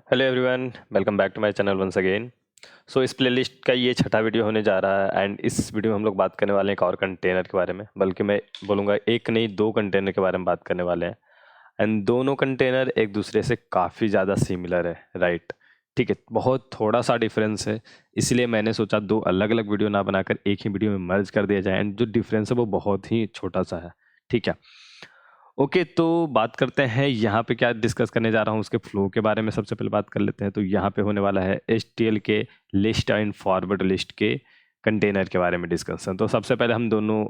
Hello everyone, welcome back to my channel once again. So इस playlist का ये छठा वीडियो होने जा रहा है एंड इस वीडियो में हम लोग बात करने वाले हैं एक और कंटेनर के बारे में, बल्कि मैं बोलूँगा एक नहीं दो कंटेनर के बारे में बात करने वाले हैं। एंड दोनों कंटेनर एक दूसरे से काफ़ी ज़्यादा सिमिलर है, राइट? ठीक है, बहुत थोड़ा सा डिफरेंस है, इसलिए मैंने सोचा दो अलग अलग वीडियो ना बनाकर एक ही वीडियो में मर्ज कर दिया जाए। एंड जो डिफरेंस है वो बहुत ही छोटा सा है, ठीक है। ओके, तो बात करते हैं यहाँ पे क्या डिस्कस करने जा रहा हूँ उसके फ्लो के बारे में। सबसे पहले बात कर लेते हैं, तो यहाँ पे होने वाला है HTL के लिस्ट एंड फॉरवर्ड लिस्ट के कंटेनर के बारे में डिस्कशन। तो सबसे पहले हम दोनों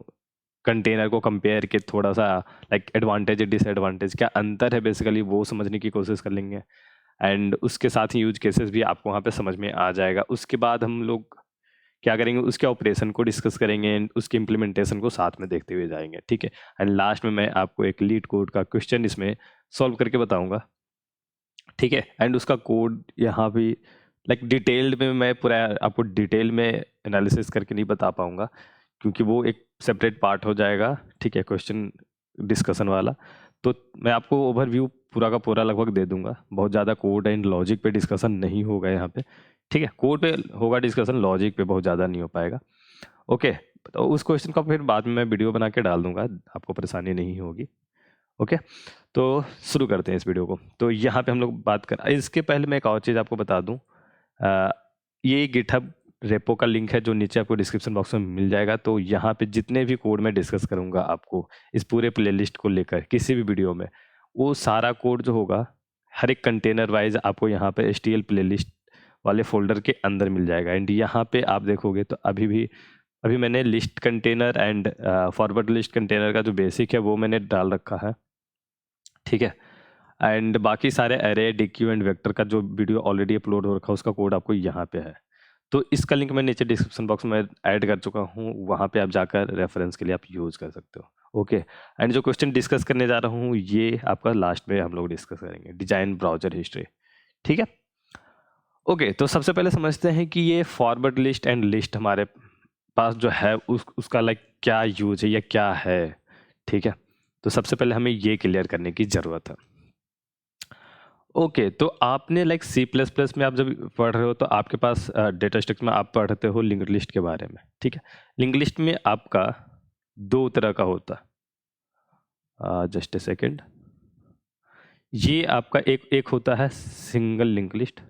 कंटेनर को कंपेयर के थोड़ा सा लाइक एडवांटेज डिसएडवांटेज क्या अंतर है बेसिकली वो समझने की कोशिश कर लेंगे। एंड उसके साथ ही यूज केसेस भी आपको वहाँ पे समझ में आ जाएगा। उसके बाद हम लोग क्या करेंगे, उसके ऑपरेशन को डिस्कस करेंगे एंड उसके इम्प्लीमेंटेशन को साथ में देखते हुए जाएंगे, ठीक है। एंड लास्ट में मैं आपको एक लीड कोड का क्वेश्चन इसमें सॉल्व करके बताऊंगा, ठीक है। एंड उसका कोड यहाँ भी लाइक डिटेल्ड में मैं पूरा आपको डिटेल में एनालिसिस करके नहीं बता पाऊंगा, क्योंकि वो एक सेपरेट पार्ट हो जाएगा, ठीक है, क्वेश्चन डिस्कशन वाला। तो मैं आपको ओवरव्यू पूरा का पूरा लगभग दे दूंगा, बहुत ज़्यादा कोड एंड लॉजिक पे डिस्कशन नहीं होगा यहाँ पे, ठीक है। कोड पे होगा डिस्कशन, लॉजिक पे बहुत ज़्यादा नहीं हो पाएगा। ओके, तो उस क्वेश्चन का फिर बाद में मैं वीडियो बना के डाल दूंगा, आपको परेशानी नहीं होगी। ओके, तो शुरू करते हैं इस वीडियो को। तो यहाँ पे हम लोग बात कर, इसके पहले मैं एक और चीज़ आपको बता दूँ। ये गिटहब रेपो का लिंक है जो नीचे आपको डिस्क्रिप्शन बॉक्स में मिल जाएगा। तो यहाँ पे जितने भी कोड मैं डिस्कस करूँगा आपको इस पूरे प्लेलिस्ट को लेकर किसी भी वीडियो में, वो सारा कोड जो होगा हर एक कंटेनर वाइज आपको यहाँ पे HTL प्लेलिस्ट वाले फोल्डर के अंदर मिल जाएगा। एंड यहाँ पे आप देखोगे तो अभी मैंने list container and forward list container का जो बेसिक है वो मैंने डाल रखा है, ठीक है। एंड बाकी सारे एरे DQ एंड वेक्टर का जो वीडियो ऑलरेडी अपलोड हो रखा है उसका कोड आपको यहाँ पे है। तो इसका लिंक मैं नीचे डिस्क्रिप्शन बॉक्स में ऐड कर चुका हूँ, वहाँ पे आप जाकर रेफरेंस के लिए आप यूज़ कर सकते हो। ओके, एंड जो क्वेश्चन डिस्कस करने जा रहा हूँ ये आपका लास्ट में हम लोग डिस्कस करेंगे, डिजाइन ब्राउजर हिस्ट्री, ठीक है। ओके, तो सबसे पहले समझते हैं कि ये फॉरवर्ड लिस्ट एंड लिस्ट हमारे पास जो है उसका लाइक क्या यूज है या क्या है, ठीक है। तो सबसे पहले हमें ये क्लियर करने की ज़रूरत है। ओके, तो आपने लाइक C++ में आप जब पढ़ रहे हो तो आपके पास डेटा स्ट्रक्चर में आप पढ़ते हो लिंक्ड लिस्ट के बारे में, ठीक है। लिंक्ड लिस्ट में आपका दो तरह का होता है, जस्ट ए सेकेंड। ये आपका एक होता है single link list,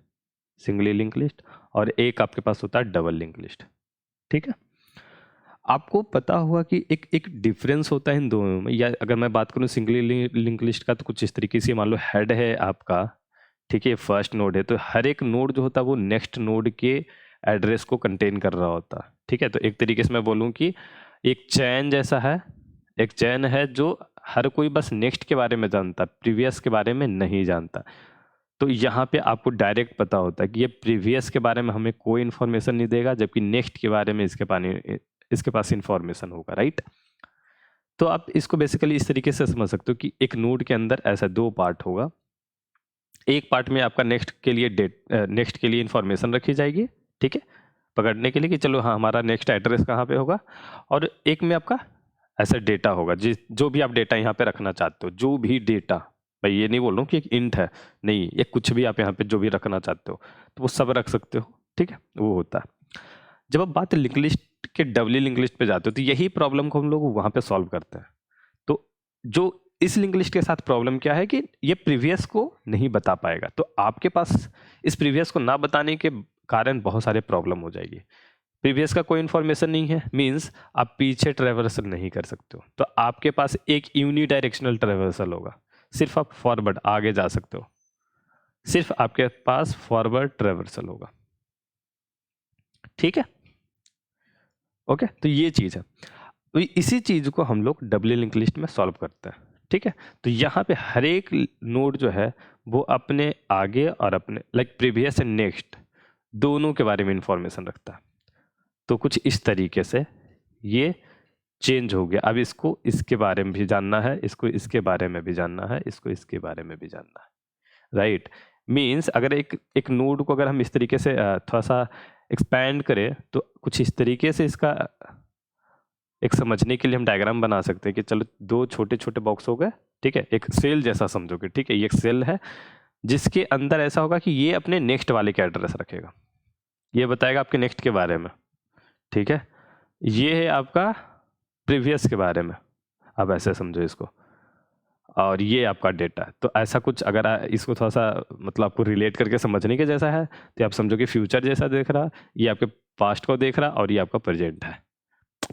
singly link list, और एक आपके पास होता है डबल लिंक लिस्ट, ठीक है। आपको पता होगा कि एक एक डिफरेंस होता है इन दोनों में। या अगर मैं बात करूँ सिंगली लिंक लिस्ट का, तो कुछ इस तरीके से मान लो हेड है आपका, ठीक है, फर्स्ट नोड है, तो हर एक नोड जो होता है वो नेक्स्ट नोड के एड्रेस को कंटेन कर रहा होता है, ठीक है। तो एक तरीके से मैं बोलूँ कि एक चैन जैसा है, एक चैन है जो हर कोई बस नेक्स्ट के बारे में जानता, प्रीवियस के बारे में नहीं जानता। तो यहाँ पे आपको डायरेक्ट पता होता है कि ये प्रीवियस के बारे में हमें कोई इन्फॉर्मेशन नहीं देगा, जबकि नेक्स्ट के बारे में इसके पास इन्फॉर्मेशन होगा, राइट। तो आप इसको बेसिकली इस तरीके से समझ सकते हो कि एक नोड के अंदर ऐसा दो पार्ट होगा। एक पार्ट में आपका नेक्स्ट के लिए इंफॉर्मेशन रखी जाएगी, ठीक है, पकड़ने के लिए कि चलो हाँ हमारा नेक्स्ट एड्रेस कहाँ पे होगा। और एक में आपका ऐसा डेटा होगा जो भी आप डेटा यहाँ पे रखना चाहते हो, जो भी डेटा, मैं ये नहीं बोल रहा हूँ कि एक इंट है, नहीं, ये कुछ भी आप यहाँ पे जो भी रखना चाहते हो तो वो सब रख सकते हो, ठीक है, वो होता है। जब आप बात लिंक लिस्ट के डबली लिंक लिस्ट पे जाते हो तो यही प्रॉब्लम को हम लोग वहाँ पे सॉल्व करते हैं। तो जो इस लिंक लिस्ट के साथ प्रॉब्लम क्या है कि ये प्रीवियस को नहीं बता पाएगा, तो आपके पास इस प्रीवियस को ना बताने के कारण बहुत सारे प्रॉब्लम हो जाएगी। प्रीवियस का कोई इन्फॉर्मेशन नहीं है, मींस आप पीछे ट्रेवर्सल नहीं कर सकते हो, तो आपके पास एक यूनिडायरेक्शनल ट्रेवर्सल होगा, सिर्फ आप फॉरवर्ड आगे जा सकते हो, सिर्फ आपके पास फॉरवर्ड ट्रेवर्सल होगा, ठीक है। ओके, तो ये चीज़ है। तो इसी चीज़ को हम लोग डबल लिंक लिस्ट में सॉल्व करते हैं, ठीक है। तो यहाँ पे हर एक नोड जो है वो अपने आगे और अपने लाइक प्रीवियस एंड नेक्स्ट दोनों के बारे में इंफॉर्मेशन रखता है। तो कुछ इस तरीके से ये चेंज हो गया। अब इसको इसके बारे में भी जानना है, इसको इसके बारे में भी जानना है, इसको इसके बारे में भी जानना है, राइट। मीन्स अगर एक एक नोड को अगर हम इस तरीके से थोड़ा सा एक्सपैंड करें तो कुछ इस तरीके से इसका एक समझने के लिए हम डायग्राम बना सकते हैं कि चलो दो छोटे छोटे बॉक्स हो गए, ठीक है, एक सेल जैसा समझोगे, ठीक है, ये एक सेल है जिसके अंदर ऐसा होगा कि ये अपने नेक्स्ट वाले के एड्रेस रखेगा, ये बताएगा आपके नेक्स्ट के बारे में, ठीक है। ये है आपका प्रीवियस के बारे में, अब ऐसे समझो इसको, और ये आपका डेटा है। तो ऐसा कुछ अगर इसको थोड़ा सा मतलब आपको रिलेट करके समझने के जैसा है तो आप समझो कि फ्यूचर जैसा देख रहा, ये आपके पास्ट को देख रहा और ये आपका प्रेजेंट है।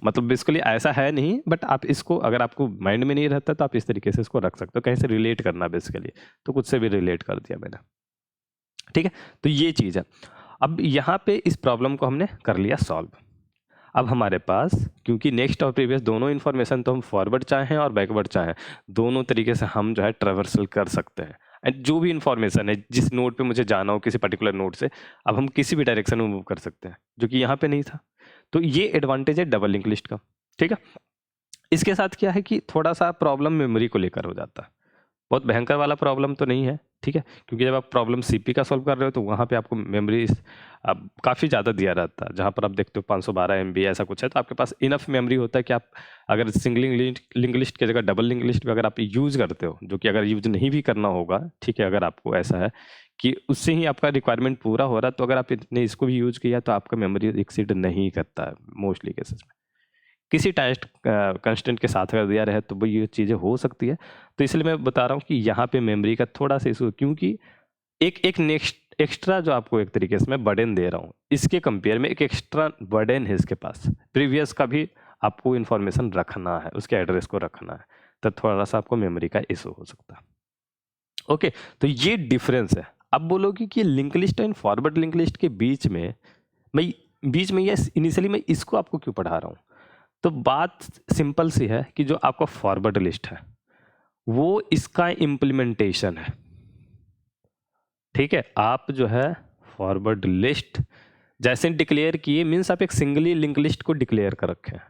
मतलब बेसिकली ऐसा है नहीं, बट आप इसको अगर आपको माइंड में नहीं रहता तो आप इस तरीके से इसको रख सकते हो, कहीं से रिलेट करना बेसिकली, तो कुछ से भी रिलेट कर दिया मैंने, ठीक है। तो ये चीज़ है। अब यहाँ पे इस प्रॉब्लम को हमने कर लिया सॉल्व। अब हमारे पास क्योंकि नेक्स्ट और प्रीवियस दोनों इन्फॉर्मेशन तो हम फॉरवर्ड चाहें और बैकवर्ड चाहें, दोनों तरीके से हम जो है ट्रेवर्सल कर सकते हैं। एंड जो भी इन्फॉर्मेशन है, जिस नोड पे मुझे जाना हो किसी पर्टिकुलर नोड से, अब हम किसी भी डायरेक्शन में मूव कर सकते हैं, जो कि यहाँ पे नहीं था। तो ये एडवांटेज है डबल लिंक लिस्ट का, ठीक है। इसके साथ क्या है कि थोड़ा सा प्रॉब्लम मेमोरी को लेकर हो जाता है, बहुत भयंकर वाला प्रॉब्लम तो नहीं है, ठीक है, क्योंकि जब आप प्रॉब्लम सीपी का सॉल्व कर रहे हो तो वहाँ पे आपको मेमोरी काफ़ी ज़्यादा दिया रहता है, जहाँ पर आप देखते हो 512 MB ऐसा कुछ है, तो आपके पास इनफ मेमोरी होता है कि आप अगर सिंगल लिंक लिस्ट की जगह डबल लिंक लिस्ट भी अगर आप यूज़ करते हो, जो कि अगर यूज नहीं भी करना होगा, ठीक है, अगर आपको ऐसा है कि उससे ही आपका रिक्वायरमेंट पूरा हो रहा है, तो अगर आप इतने इसको भी यूज किया तो आपका मेमोरी एक्सीड नहीं करता है मोस्टली केसेस में। किसी टेस्ट कंस्टेंट के साथ अगर दिया रहे तो वो ये चीज़ें हो सकती है। तो इसलिए मैं बता रहा हूँ कि यहाँ पे मेमोरी का थोड़ा सा इशू, क्योंकि एक नेक्स्ट एक्स्ट्रा जो आपको एक तरीके से मैं बर्डन दे रहा हूँ, इसके कंपेयर में एक एक्स्ट्रा बर्डन है इसके पास, प्रीवियस का भी आपको इन्फॉर्मेशन रखना है, उसके एड्रेस को रखना है, तो थोड़ा सा आपको मेमोरी का इशू हो सकता है। ओके, तो ये डिफरेंस है। अब बोलोगे कि link list and forward link list के बीच में ये इनिशियली मैं इसको आपको क्यों पढ़ा रहा हूँ, तो बात सिंपल सी है कि जो आपका फॉरवर्ड लिस्ट है वो इसका इम्प्लीमेंटेशन है, ठीक है। आप जो है फॉरवर्ड लिस्ट जैसे डिक्लेयर किए, मीन्स आप एक सिंगली लिंक लिस्ट को डिक्लेयर कर रखे हैं,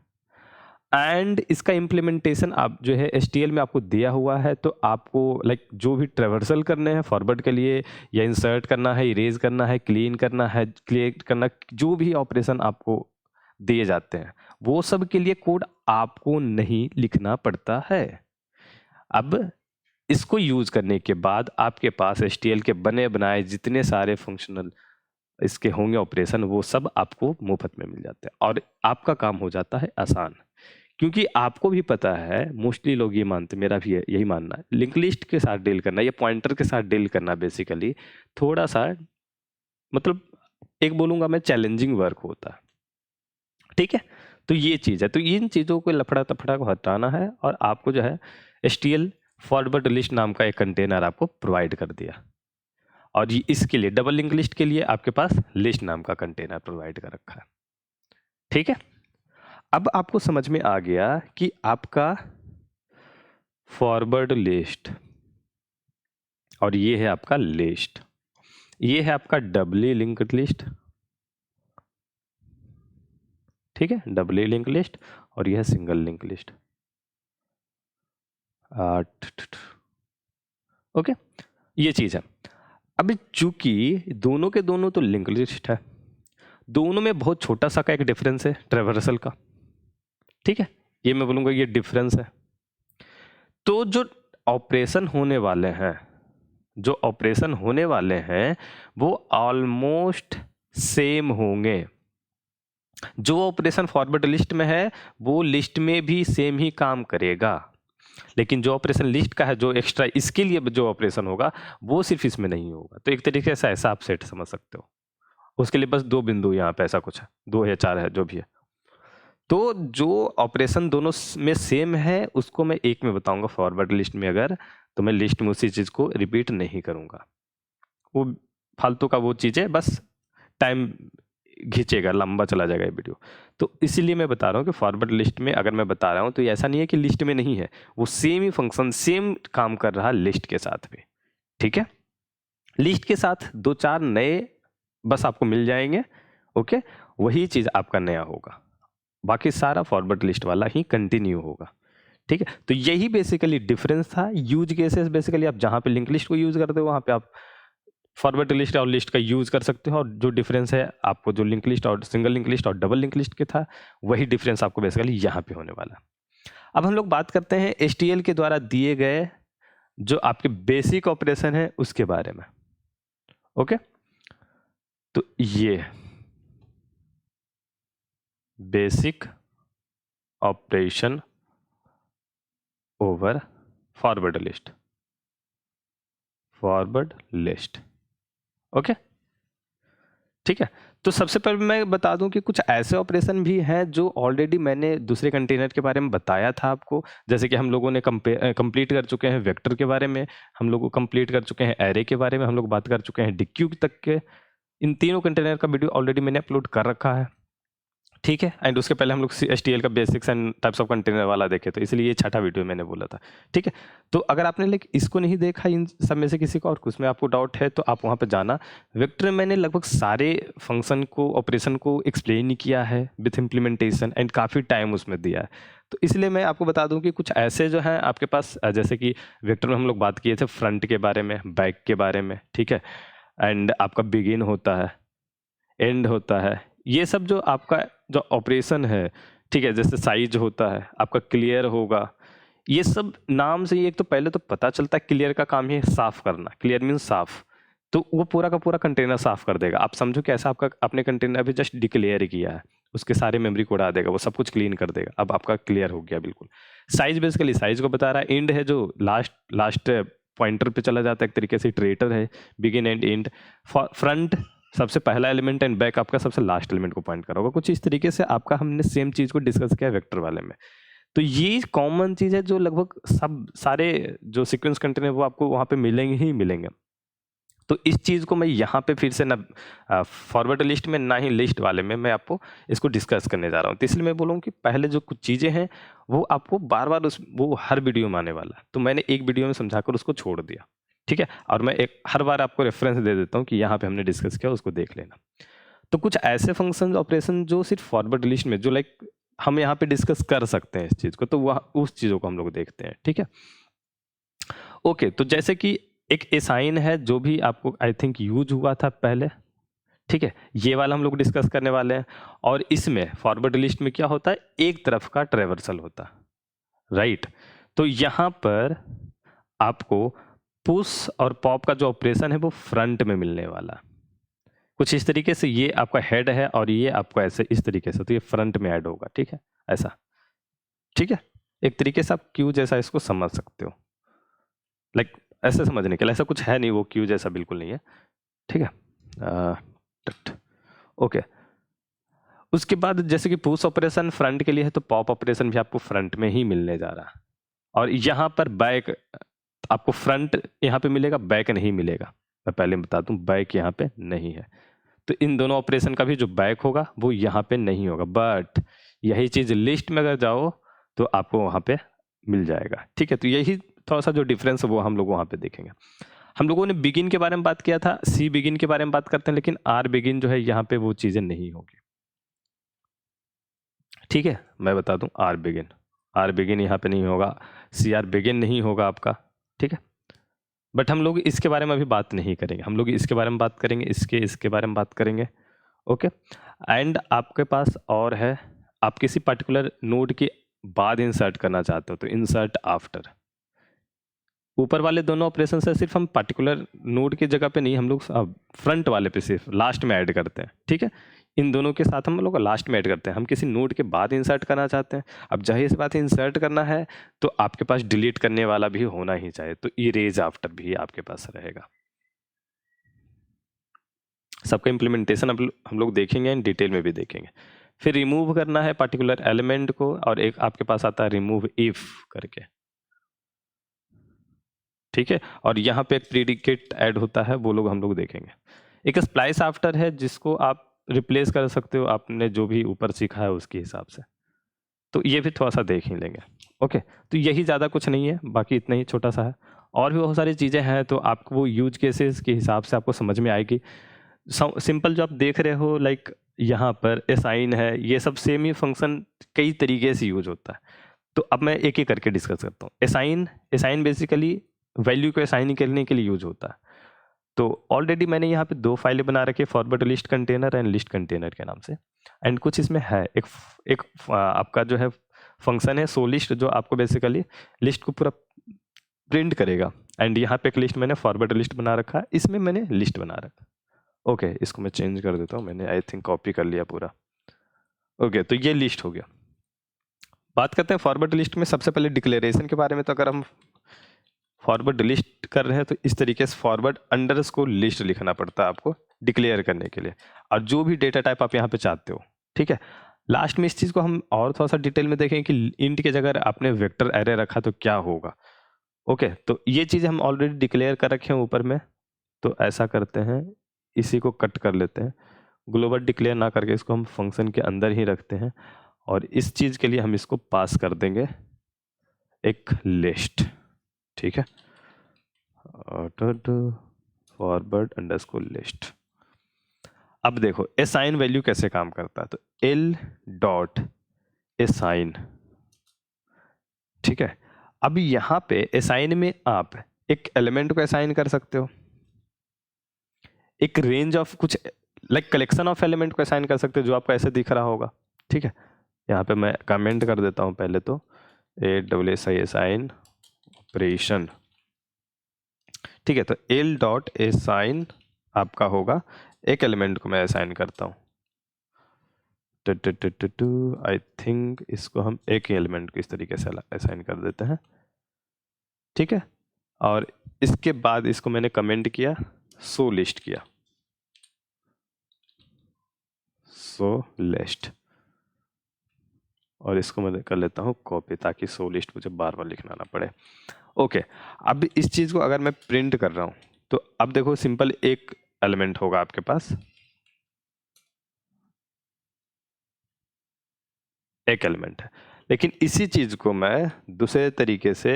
एंड इसका इम्प्लीमेंटेशन आप जो है STL में आपको दिया हुआ है। तो आपको लाइक जो भी ट्रेवर्सल करने हैं फॉरवर्ड के लिए, या इंसर्ट करना है, इरेज करना है, क्लीन करना है, क्लियर करना, जो भी ऑपरेशन आपको दिए जाते हैं वो सब के लिए कोड आपको नहीं लिखना पड़ता है। अब इसको यूज करने के बाद आपके पास STL के बने बनाए जितने सारे फंक्शनल इसके होंगे ऑपरेशन, वो सब आपको मुफ्त में मिल जाते हैं और आपका काम हो जाता है आसान। क्योंकि आपको भी पता है, मोस्टली लोग ये मानते, मेरा भी यही मानना है, लिंक लिस्ट के साथ डील करना या पॉइंटर के साथ डील करना बेसिकली थोड़ा सा मतलब एक बोलूँगा मैं चैलेंजिंग वर्क होता है, ठीक है। तो ये चीज़ है, तो इन चीज़ों को लफड़ा तफड़ा को हटाना है और आपको जो है STL फॉरवर्ड लिस्ट नाम का एक कंटेनर आपको प्रोवाइड कर दिया, और ये इसके लिए डबल लिंक लिस्ट के लिए आपके पास लिस्ट नाम का कंटेनर प्रोवाइड कर रखा है, ठीक है। अब आपको समझ में आ गया कि आपका फॉरवर्ड लिस्ट और ये है आपका लिस्ट, ये है आपका डबली लिंक्ड लिस्ट, ठीक है, डबली लिंक लिस्ट, और यह है सिंगल लिंक लिस्ट। ओके, ये चीज़ है। अभी चूंकि दोनों के दोनों तो लिंक लिस्ट है, दोनों में बहुत छोटा सा का एक डिफरेंस है ट्रेवर्सल का, ठीक है, ये मैं बोलूँगा ये डिफरेंस है। तो जो ऑपरेशन होने वाले हैं वो ऑलमोस्ट सेम होंगे। जो ऑपरेशन फॉरवर्ड लिस्ट में है वो लिस्ट में भी सेम ही काम करेगा, लेकिन जो ऑपरेशन लिस्ट का है, जो एक्स्ट्रा इसके लिए जो ऑपरेशन होगा वो सिर्फ इसमें नहीं होगा। तो एक तरीके से ऐसा आप सेट समझ सकते हो, उसके लिए बस 2 बिंदु यहाँ पे ऐसा कुछ है, 2 या 4 है जो भी है। तो जो ऑपरेशन दोनों में सेम है उसको मैं एक में बताऊंगा फॉरवर्ड लिस्ट में, अगर तो मैं लिस्ट में उसी चीज़ को रिपीट नहीं करूंगा, वो फालतू का वो चीज़ें बस टाइम खींचेगा, लंबा चला जाएगा ये वीडियो। तो इसीलिए मैं बता रहा हूँ कि फॉरवर्ड लिस्ट में अगर मैं बता रहा हूँ तो ये ऐसा नहीं है कि लिस्ट में नहीं है, वो सेम ही फंक्शन सेम काम कर रहा है लिस्ट के साथ भी, ठीक है। लिस्ट के साथ 2-4 नए बस आपको मिल जाएंगे, ओके, वही चीज़ आपका नया होगा, बाकी सारा फॉरवर्ड लिस्ट वाला ही कंटिन्यू होगा, ठीक है। तो यही बेसिकली डिफरेंस था। यूज केसेस बेसिकली आप जहाँ पे लिंक लिस्ट को यूज करते हो वहाँ पे आप फॉरवर्ड लिस्ट और लिस्ट का यूज कर सकते हो, और जो डिफरेंस है आपको जो लिंक लिस्ट और सिंगल लिंक लिस्ट और डबल लिंक लिस्ट के था वही डिफरेंस आपको बेसिकली यहाँ पे होने वाला। अब हम लोग बात करते हैं STL के द्वारा दिए गए जो आपके बेसिक ऑपरेशन है उसके बारे में। ओके, तो ये basic operation over forward list, forward list. Okay, ठीक है। तो सबसे पहले मैं बता दूं कि कुछ ऐसे ऑपरेशन भी हैं जो ऑलरेडी मैंने दूसरे कंटेनर के बारे में बताया था आपको, जैसे कि हम लोगों ने कंप्लीट कर चुके हैं वेक्टर के बारे में, हम लोग कंप्लीट कर चुके हैं एरे के बारे में, हम लोग बात कर चुके हैं डिक्यू तक के। इन तीनों कंटेनर का वीडियो ऑलरेडी मैंने अपलोड कर रखा है, ठीक है। एंड उसके पहले हम लोग HTL का basics and types of container वाला देखे, तो इसलिए ये छठा वीडियो मैंने बोला था, ठीक है। तो अगर आपने लाइक इसको नहीं देखा इन सब में से किसी को और उसमें आपको डाउट है तो आप वहाँ पे जाना। वेक्टर में मैंने लगभग सारे फंक्शन को, ऑपरेशन को एक्सप्लेन किया है विथ इम्प्लीमेंटेशन, एंड काफ़ी टाइम उसमें दिया है। तो इसलिए मैं आपको बता दूं कि कुछ ऐसे जो हैं आपके पास, जैसे कि वेक्टर में हम लोग बात किए थे फ्रंट के बारे में, बैक के बारे में, ठीक है। एंड आपका बिगिन होता है, एंड होता है, ये सब जो आपका जो ऑपरेशन है, ठीक है, जैसे साइज होता है आपका, क्लियर होगा, ये सब नाम से ही एक तो पहले तो पता चलता है क्लियर का काम ही है साफ करना, क्लियर मीन साफ, तो वो पूरा का पूरा कंटेनर साफ कर देगा। आप समझो कैसा आपका अपने कंटेनर अभी जस्ट डिक्लेयर किया है, उसके सारे मेमोरी को उड़ा देगा, वो सब कुछ क्लीन कर देगा, अब आपका क्लियर हो गया बिल्कुल। साइज बेसिकली साइज को बता रहा है, एंड है जो लास्ट पॉइंटर पे चला जाता है, एक तरीके से इटरेटर है, बिगिन एंड एंड। फ्रंट सबसे पहला एलिमेंट एंड बैक आपका सबसे लास्ट एलिमेंट को पॉइंट करा होगा, कुछ इस तरीके से आपका हमने सेम चीज को डिस्कस किया वेक्टर वाले में। तो ये कॉमन चीज है जो लगभग सब सारे जो सीक्वेंस कंटेनर वो आपको वहां पे मिलेंगे ही मिलेंगे। तो इस चीज को मैं यहाँ पे फिर से ना फॉरवर्ड लिस्ट में ना ही लिस्ट वाले में मैं आपको इसको डिस्कस करने जा रहा हूँ। तो इसलिए मैं बोलूँ कि पहले जो कुछ चीजें हैं वो आपको बार बार वो हर वीडियो में आने वाला है, तो मैंने एक वीडियो में समझाकर उसको छोड़ दिया, ठीक है। और मैं एक हर बार आपको रेफरेंस दे देता हूँ कि यहाँ पे हमने डिस्कस किया, उसको देख लेना। तो कुछ ऐसे फंक्शन ऑपरेशन जो सिर्फ फॉरवर्ड लिस्ट में, जो लाइक हम यहाँ पे डिस्कस कर सकते हैं इस चीज को, तो वह उस चीजों को हम लोग देखते हैं, ठीक है। ओके, तो जैसे कि एक असाइन है जो भी आपको आई थिंक यूज हुआ था पहले, ठीक है, ये वाला हम लोग डिस्कस करने वाले हैं। और इसमें फॉरवर्ड लिस्ट में क्या होता है, एक तरफ का ट्रेवर्सल होता है, राइट। तो यहां पर आपको पुश और पॉप का जो ऑपरेशन है वो फ्रंट में मिलने वाला, कुछ इस तरीके से। ये आपका हेड है और ये आपको ऐसे इस तरीके से, तो ये फ्रंट में ऐड होगा, ठीक है, ऐसा, ठीक है। एक तरीके से आप क्यू जैसा इसको समझ सकते हो, लाइक ऐसे समझने के लिए, ऐसा कुछ है नहीं, वो क्यू जैसा बिल्कुल नहीं है, ठीक है। ओके, उसके बाद जैसे कि पुश ऑपरेशन फ्रंट के लिए है, तो पॉप ऑपरेशन भी आपको फ्रंट में ही मिलने जा रहा है। और यहाँ पर बैक आपको फ्रंट यहाँ पे मिलेगा, बैक नहीं मिलेगा। मैं पहले बता दूं बैक यहाँ पे नहीं है, तो इन दोनों ऑपरेशन का भी जो बैक होगा वो यहाँ पे नहीं होगा, बट यही चीज लिस्ट में अगर जाओ तो आपको वहाँ पे मिल जाएगा, ठीक है। तो यही थोड़ा सा जो डिफरेंस है वो हम लोग वहाँ पे देखेंगे। हम लोगों ने बिगिन के बारे में बात किया था, सी बिगिन के बारे में बात करते हैं, लेकिन आर बिगिन जो है यहाँ पे वो चीजें नहीं होगी, ठीक है। मैं बता दूं आर बिगिन यहाँ पे नहीं होगा, सी आर बिगिन नहीं होगा आपका, ठीक है। बट हम लोग इसके बारे में अभी बात नहीं करेंगे, हम लोग इसके बारे में बात करेंगे, इसके बारे में बात करेंगे, ओके। एंड आपके पास और है, आप किसी पर्टिकुलर नोड के बाद इंसर्ट करना चाहते हो तो इंसर्ट आफ्टर। ऊपर वाले दोनों ऑपरेशन से सिर्फ हम पर्टिकुलर नोड की जगह पे नहीं, हम लोग फ्रंट वाले पे सिर्फ लास्ट में ऐड करते हैं, ठीक है। इन दोनों के साथ हम लोग लास्ट में ऐड करते हैं, हम किसी नोड के बाद इंसर्ट करना चाहते हैं। अब जाहिर सी बात है इंसर्ट करना है तो आपके पास डिलीट करने वाला भी होना ही चाहिए, तो इरेज आफ्टर भी आपके पास रहेगा। सबका इम्प्लीमेंटेशन अब हम लोग देखेंगे, इन डिटेल में भी देखेंगे। फिर रिमूव करना है पर्टिकुलर एलिमेंट को, और एक आपके पास आता है रिमूव इफ करके, ठीक है। और यहाँ पे एक प्रीडिकेट ऐड होता है, वो लोग हम लोग देखेंगे। एक स्प्लाइस आफ्टर है जिसको आप रिप्लेस कर सकते हो आपने जो भी ऊपर सीखा है उसके हिसाब से, तो ये भी थोड़ा सा देख ही लेंगे, ओके। तो यही ज़्यादा कुछ नहीं है, बाकी इतना ही छोटा सा है। और भी बहुत सारी चीज़ें हैं, तो आपको वो यूज केसेस के हिसाब से आपको समझ में आएगी। सिंपल जो आप देख रहे हो लाइक यहाँ पर असाइन है, ये सब सेम ही फंक्शन कई तरीके से यूज होता है। तो अब मैं एक एक करके डिस्कस करता हूँ। असाइन बेसिकली वैल्यू को असाइन करने के लिए यूज होता है। तो ऑलरेडी मैंने यहाँ पे दो फाइलें बना रखी है, forward list container and list container के नाम से। एंड कुछ इसमें है एक आपका जो है फंक्शन है सो लिस्ट, जो आपको बेसिकली लिस्ट को पूरा प्रिंट करेगा एंड यहाँ पे एक लिस्ट मैंने फॉरवर्ड लिस्ट बना रखा है, इसमें मैंने लिस्ट बना रखा। ओके, इसको मैं चेंज कर देता हूँ, मैंने आई थिंक कॉपी कर लिया पूरा। ओके, तो ये लिस्ट हो गया। बात करते हैं फॉरवर्ड लिस्ट में सबसे पहले डिक्लेरेशन के बारे में। तो अगर हम फॉरवर्ड लिस्ट कर रहे हैं तो इस तरीके से फॉरवर्ड अंडरस्कोर लिस्ट लिखना पड़ता है आपको डिक्लेयर करने के लिए, और जो भी डेटा टाइप आप यहाँ पे चाहते हो। ठीक है, लास्ट में इस चीज़ को हम और थोड़ा सा डिटेल में देखें कि इंट की जगह आपने वेक्टर एरे रखा तो क्या होगा। ओके, तो ये चीज़ हम ऑलरेडी डिक्लेयर कर रखे हैं ऊपर में, तो ऐसा करते हैं, इसी को कट कर लेते हैं, ग्लोबल डिक्लेयर ना करके इसको हम फंक्शन के अंदर ही रखते हैं, और इस चीज़ के लिए हम इसको पास कर देंगे एक लिस्ट। ठीक है, फॉरवर्ड अंडरस्कोर लिस्ट। अब देखो असाइन वैल्यू कैसे काम करता है, तो एल डॉट असाइन। ठीक है, अब यहाँ पे असाइन में आप एक एलिमेंट को असाइन कर सकते हो, एक रेंज ऑफ कुछ लाइक कलेक्शन ऑफ एलिमेंट को असाइन कर सकते हो जो आपको ऐसे दिख रहा होगा। ठीक है, यहाँ पे मैं कमेंट कर देता हूँ पहले तो ASSI असाइन ऑपरेशन। ठीक है, तो एल डॉट असाइन आपका होगा, एक एलिमेंट को मैं असाइन करता हूँ, आई थिंक इसको हम एक ही एलिमेंट को इस तरीके से असाइन कर देते हैं। ठीक है, और इसके बाद इसको मैंने कमेंट किया, सो लिस्ट किया, सो लिस्ट, और इसको मैं कर लेता हूँ कॉपी ताकि सो लिस्ट मुझे बार बार लिखना ना पड़े। ओके, अब इस चीज़ को अगर मैं प्रिंट कर रहा हूँ तो अब देखो सिंपल एक एलिमेंट होगा आपके पास, एक एलिमेंट है, लेकिन इसी चीज़ को मैं दूसरे तरीके से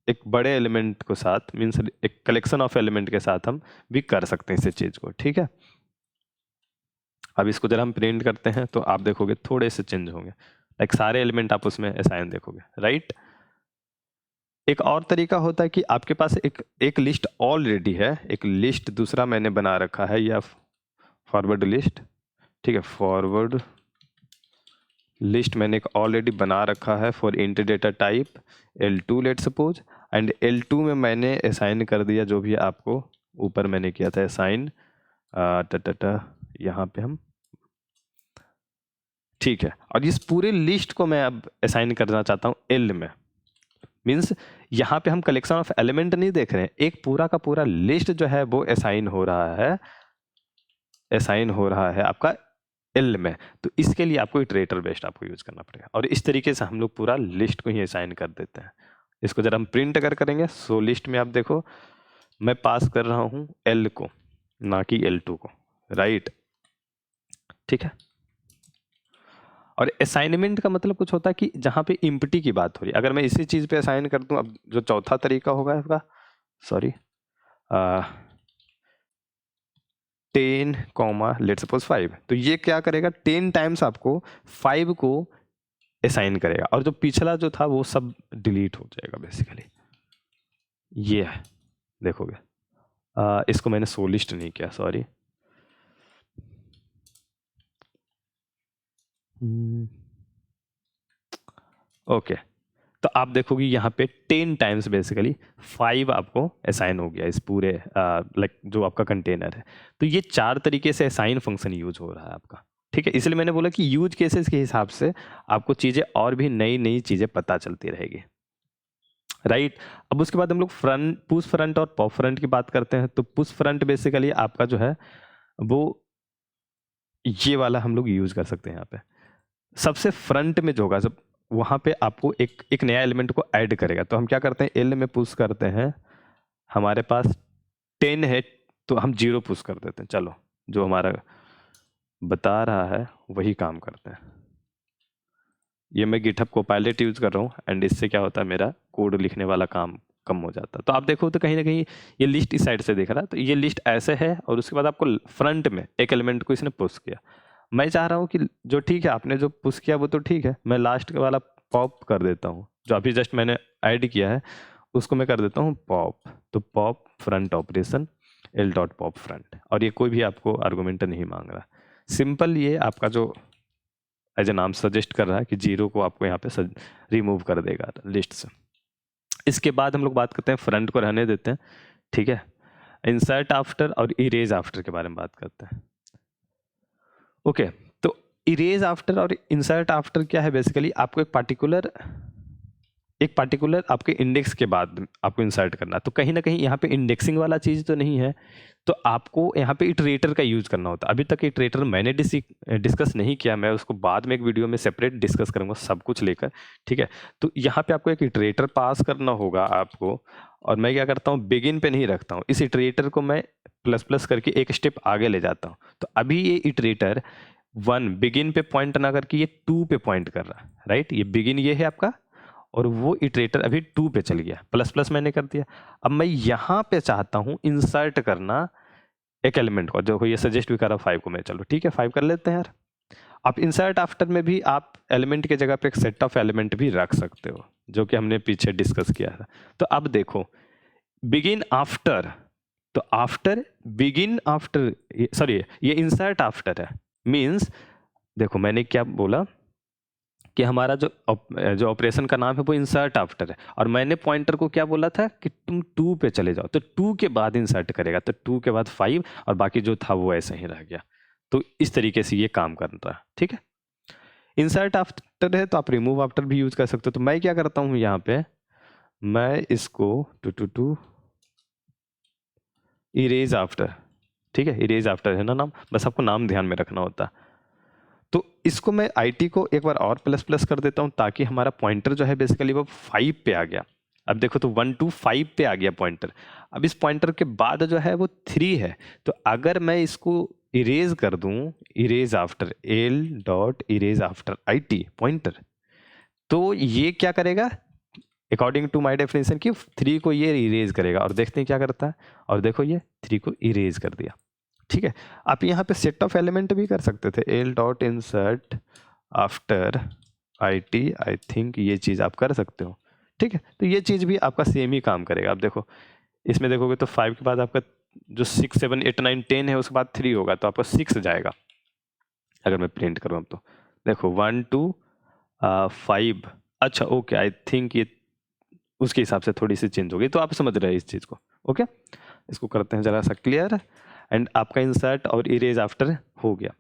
एक बड़े एलिमेंट को साथ मीन्स एक कलेक्शन ऑफ एलिमेंट के साथ हम भी कर सकते हैं इस चीज़ को। ठीक है, अब इसको जब हम प्रिंट करते हैं तो आप देखोगे थोड़े से चेंज होंगे, लाइक सारे एलिमेंट आप उसमें असाइन देखोगे, राइट। एक और तरीका होता है कि आपके पास एक लिस्ट ऑलरेडी है, एक लिस्ट दूसरा मैंने बना रखा है, या फॉरवर्ड लिस्ट। ठीक है, फॉरवर्ड लिस्ट मैंने एक ऑलरेडी बना रखा है for int data type L2 let suppose, and L2 में मैंने असाइन कर दिया जो भी आपको ऊपर मैंने किया था असाइन यहाँ पे हम। ठीक है, और इस पूरे लिस्ट को मैं अब असाइन करना चाहता हूँ L में, मीन्स यहाँ पे हम कलेक्शन ऑफ एलिमेंट नहीं देख रहे हैं, एक पूरा का पूरा लिस्ट जो है वो असाइन हो रहा है, असाइन हो रहा है आपका L में। तो इसके लिए आपको इटरेटर बेस्ड आपको यूज करना पड़ेगा, और इस तरीके से हम लोग पूरा लिस्ट को ही असाइन कर देते हैं। इसको जब हम प्रिंट अगर करेंगे, सो लिस्ट में आप देखो मैं पास कर रहा हूँ L को, ना कि L2 को, राइट। ठीक है, और असाइनमेंट का मतलब कुछ होता है कि जहाँ पे इम्प्टी की बात हो रही है, अगर मैं इसी चीज़ पे असाइन कर दूँ, अब जो चौथा तरीका होगा इसका, सॉरी 10 कॉमा लेट सपोज 5, तो ये क्या करेगा 10 टाइम्स आपको 5 को असाइन करेगा, और जो पिछला जो था वो सब डिलीट हो जाएगा बेसिकली। ये है, देखोगे इसको मैंने सो लिस्ट नहीं किया, सॉरी। ओके, तो आप देखोगे यहाँ पे 10 टाइम्स बेसिकली 5 आपको असाइन हो गया इस पूरे लाइक जो आपका कंटेनर है। तो ये 4 तरीके से असाइन फंक्शन यूज हो रहा है आपका। ठीक है, इसलिए मैंने बोला कि यूज केसेस के हिसाब से आपको चीज़ें और भी नई नई चीज़ें पता चलती रहेगी, राइट। अब उसके बाद हम लोग फ्रंट, पुश फ्रंट और पॉप फ्रंट की बात करते हैं। तो पुश फ्रंट बेसिकली आपका जो है वो ये वाला हम लोग यूज कर सकते हैं। यहाँ पे सबसे फ्रंट में जो होगा, जब वहाँ पे आपको एक नया एलिमेंट को ऐड करेगा, तो हम क्या करते हैं एल में पुश करते हैं, हमारे पास 10 है तो हम 0 पुश कर देते हैं। चलो, जो हमारा बता रहा है वही काम करते हैं। ये मैं गिटहब कोपायलट यूज कर रहा हूँ, एंड इससे क्या होता है मेरा कोड लिखने वाला काम कम हो जाता है। तो आप देखो तो कहीं ना कहीं ये लिस्ट इस साइड से देख रहा है, तो ये लिस्ट ऐसे है, और उसके बाद आपको फ्रंट में एक एलिमेंट को इसने पुश किया। मैं चाह रहा हूँ कि जो ठीक है आपने जो पुश किया वो तो ठीक है, मैं लास्ट वाला पॉप कर देता हूँ, जो अभी जस्ट मैंने ऐड किया है उसको मैं कर देता हूँ पॉप। तो pop front operation L dot pop front, और ये कोई भी आपको आर्गूमेंट नहीं मांग रहा, सिंपल ये आपका जो एज ए नाम सजेस्ट कर रहा है कि 0 को आपको यहाँ पे रिमूव कर देगा लिस्ट से। इसके बाद हम लोग बात करते हैं, फ्रंट को रहने देते हैं, ठीक है, इंसर्ट आफ्टर और इरेज आफ्टर के बारे में बात करते हैं। ओके, तो इरेज आफ्टर और इंसर्ट आफ्टर क्या है, बेसिकली आपको एक पार्टिकुलर आपके इंडेक्स के बाद आपको इंसर्ट करना है। तो कहीं ना कहीं यहाँ पे इंडेक्सिंग वाला चीज़ तो नहीं है, तो आपको यहाँ पे इटरेटर का यूज़ करना होता है। अभी तक इटरेटर मैंने डिस्कस नहीं किया, मैं उसको बाद में एक वीडियो में सेपरेट डिस्कस करूँगा सब कुछ लेकर, ठीक है। तो यहाँ पे आपको एक इटरेटर पास करना होगा आपको, और मैं क्या करता हूँ, बिगिन पे नहीं रखता हूँ, इस इटरेटर को मैं प्लस प्लस करके एक स्टेप आगे ले जाता हूँ। तो अभी ये इटरेटर 1 बिगिन पे पॉइंट ना करके ये 2 पे पॉइंट कर रहा है, राइट। ये बिगिन ये है आपका, और वो इटरेटर अभी 2 पे चल गया, प्लस प्लस मैंने कर दिया। अब मैं यहाँ पे चाहता हूँ इंसर्ट करना एक एलिमेंट को, जो ये सजेस्ट भी कर रहा 5 को मैं, चलो ठीक है 5 कर लेते हैं यार। आप इंसर्ट आफ्टर में भी आप एलिमेंट के जगह पे एक सेट ऑफ एलिमेंट भी रख सकते हो, जो कि हमने पीछे डिस्कस किया था। तो अब देखो, बिगिन आफ्टर, तो आफ्टर बिगिन आफ्टर, सॉरी ये इंसर्ट आफ्टर है, मीन्स देखो मैंने क्या बोला कि हमारा जो ऑपरेशन का नाम है वो इंसर्ट आफ्टर है, और मैंने पॉइंटर को क्या बोला था कि तुम 2 पे चले जाओ, तो 2 के बाद इंसर्ट करेगा, तो 2 के बाद 5, और बाकी जो था वो ऐसे ही रह गया। तो इस तरीके से ये काम कर रहा है, ठीक है। इंसर्ट आफ्टर है तो आप रिमूव आफ्टर भी यूज कर सकते हो। तो मैं क्या करता हूँ यहाँ पे, मैं इसको टू इरेज आफ्टर, ठीक है, इरेज आफ्टर है ना नाम, बस आपको नाम ध्यान में रखना होता है। तो इसको मैं IT को एक बार और प्लस प्लस कर देता हूँ, ताकि हमारा पॉइंटर जो है बेसिकली वो 5 पे आ गया। अब देखो तो 1 to 5 पे आ गया पॉइंटर। अब इस पॉइंटर के बाद जो है वो 3 है, तो अगर मैं इसको इरेज कर दूं, erase after L dot erase after IT pointer, तो ये क्या करेगा, अकॉर्डिंग टू माई डेफिनेशन कि 3 को ये इरेज करेगा, और देखते हैं क्या करता है, और देखो ये 3 को इरेज कर दिया, ठीक है। आप यहाँ पे सेट ऑफ एलिमेंट भी कर सकते थे, L dot insert after IT, I think ये चीज़ आप कर सकते हो, ठीक है। तो ये चीज़ भी आपका सेम ही काम करेगा। आप देखो इसमें देखोगे तो 5 के बाद आपका जो 6 7 8 9 10 है, उसके बाद 3 होगा, तो आपका 6 जाएगा। अगर मैं प्रिंट करूँ अब तो देखो 1 2 5, अच्छा ओके, आई थिंक ये उसके हिसाब से थोड़ी सी चेंज होगी, तो आप समझ रहे हैं इस चीज़ को। ओके, इसको करते हैं ज़रा सा क्लियर, एंड आपका इंसर्ट और इरेज आफ्टर हो गया।